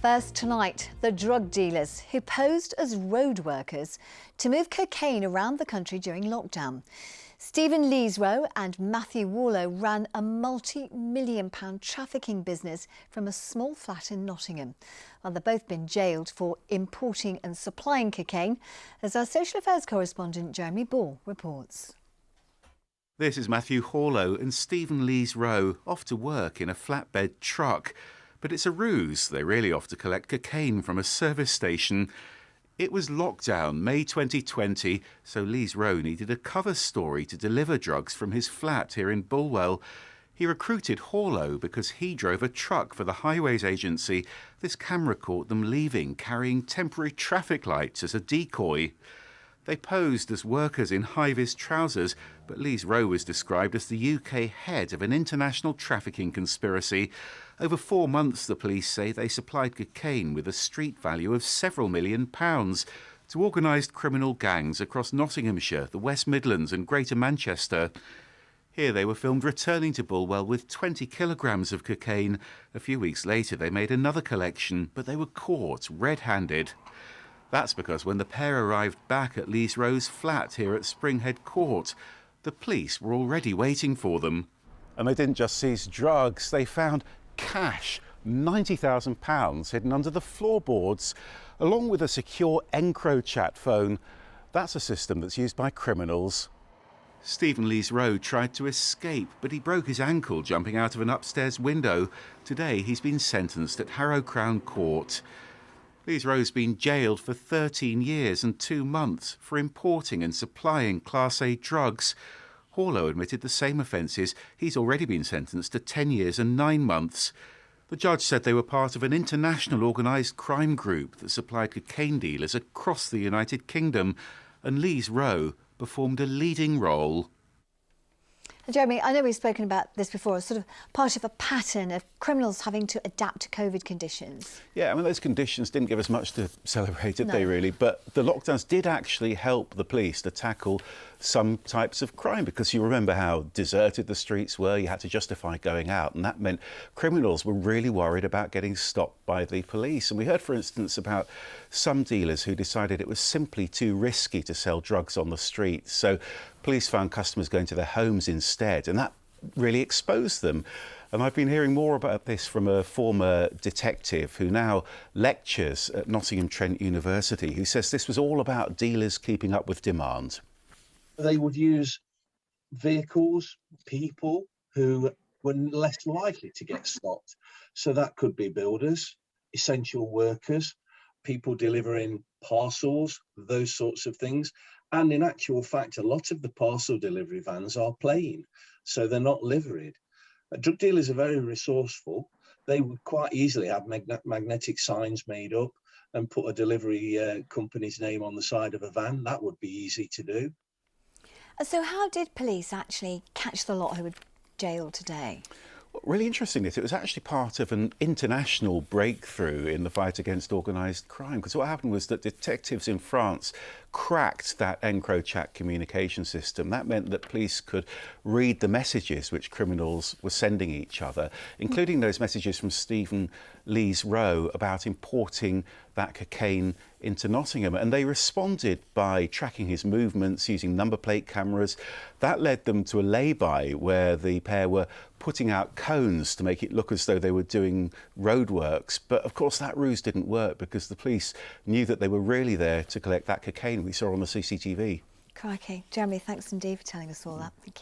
First tonight, the drug dealers who posed as road workers to move cocaine around the country during lockdown. Stephen Leesrow and Matthew Warlow ran a multi-million-pound trafficking business from a small flat in Nottingham. Well, they've both been jailed for importing and supplying cocaine, as our social affairs correspondent Jeremy Ball reports. This is Matthew Warlow and Stephen Leesrow off to work in a flatbed truck. But it's a ruse. They're really off to collect cocaine from a service station. It was lockdown, May 2020, so Leesrow needed a cover story to deliver drugs from his flat here in Bulwell. He recruited Warlow because he drove a truck for the Highways Agency. This camera caught them leaving, carrying temporary traffic lights as a decoy. They posed as workers in high-vis trousers, but Leesrow was described as the UK head of an international trafficking conspiracy. Over 4 months, the police say they supplied cocaine with a street value of several £1 million to organised criminal gangs across Nottinghamshire, the West Midlands and Greater Manchester. Here they were filmed returning to Bulwell with 20 kilograms of cocaine. A few weeks later, they made another collection, but they were caught red-handed. That's because when the pair arrived back at Leesrow's flat here at Springhead Court, the police were already waiting for them. And they didn't just seize drugs, they found cash, £90,000 hidden under the floorboards, along with a secure EncroChat phone. That's a system that's used by criminals. Stephen Leesrow tried to escape, but he broke his ankle jumping out of an upstairs window. Today he's been sentenced at Harrow Crown Court. Leesrow's been jailed for 13 years and 2 months for importing and supplying Class A drugs. Warlow admitted the same offences. He's already been sentenced to 10 years and 9 months. The judge said they were part of an international organised crime group that supplied cocaine dealers across the United Kingdom, and Leesrow performed a leading role. Jeremy, I know we've spoken about this before, sort of part of a pattern of criminals having to adapt to COVID conditions. Yeah, I mean, those conditions didn't give us much to celebrate, did they, really? But the lockdowns did actually help the police to tackle some types of crime, because you remember how deserted the streets were. You had to justify going out, and that meant criminals were really worried about getting stopped by the police. And we heard, for instance, about some dealers who decided it was simply too risky to sell drugs on the street. So police found customers going to their homes instead, and that really exposed them. And I've been hearing more about this from a former detective who now lectures at Nottingham Trent University, who says this was all about dealers keeping up with demand. They would use vehicles, people who were less likely to get stopped. So that could be builders, essential workers, people delivering parcels, those sorts of things. And in actual fact, a lot of the parcel delivery vans are plain, so they're not liveried. Drug dealers are very resourceful. They would quite easily have magnetic signs made up and put a delivery company's name on the side of a van. That would be easy to do. So how did police actually catch the lot who were jailed today? Really interesting, it was actually part of an international breakthrough in the fight against organised crime, because what happened was that detectives in France cracked that EncroChat communication system. That meant that police could read the messages which criminals were sending each other, including those messages from Stephen Leesrow about importing that cocaine into Nottingham. And they responded by tracking his movements using number plate cameras. That led them to a lay-by where the pair were putting out cones to make it look as though they were doing roadworks. But of course that ruse didn't work, because the police knew that they were really there to collect that cocaine we saw on the CCTV. Crikey. Jeremy, thanks indeed for telling us all that. Thank you.